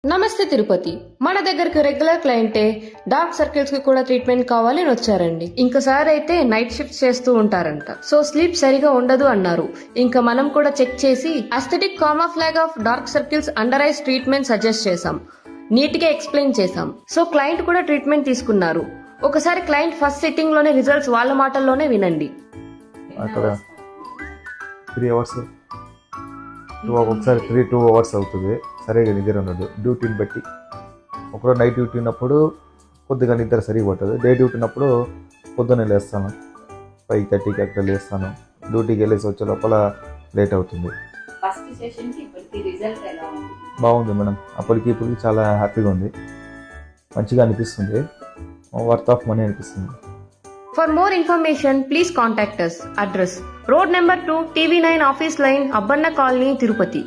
నమస్తే తిరుపతి. మన దగ్గరకు రెగ్యులర్ క్లయింటే డార్క్ సర్కిల్స్ కి కూడా ట్రీట్మెంట్ కావాలి అని వచ్చారండి. ఇంకసారి అయితే నైట్ షిఫ్ట్ చేస్తూ ఉంటారంట. సో స్లీప్ సరిగా ఉండదు అన్నారు. ఇంకా మనం కూడా చెక్ చేసి aesthetic camouflage of dark circles under eyes treatment suggest చేశాం. నీట్ గా ఎక్స్ప్లెయిన్ చేశాం. సో క్లయింట్ కూడా ట్రీట్మెంట్ తీసుకున్నారు. ఒకసారి క్లయింట్ ఫస్ట్ సిట్టింగ్ లోనే రిజల్ట్స్ వాళ్ళ మాటల్లోనే వినండి. అక్కడ 3 hours ఒకసారి 2 hours అవుతుంది. సరిగా నిద్ర ఉండదు డ్యూటీని బట్టి. ఒకరోజు నైట్ డ్యూటీ ఉన్నప్పుడు కొద్దిగా నిద్ర సరిగా పట్టదు. డే డ్యూటీ ఉన్నప్పుడు పొద్దున్నే లేస్తాను, 5:30కి అక్కడ లేస్తాను. డ్యూటీకి వెళ్ళేసి వచ్చే లోపల లేట్ అవుతుంది. బాగుంది మేడం, అప్పటికి ఇప్పటికి చాలా హ్యాపీగా ఉంది, మంచిగా అనిపిస్తుంది, వర్త్ ఆఫ్ మనీ అనిపిస్తుంది. For more information, please contact us. Address: Road number 2, TV9 Office Line, Abbanna Colony, Tirupati.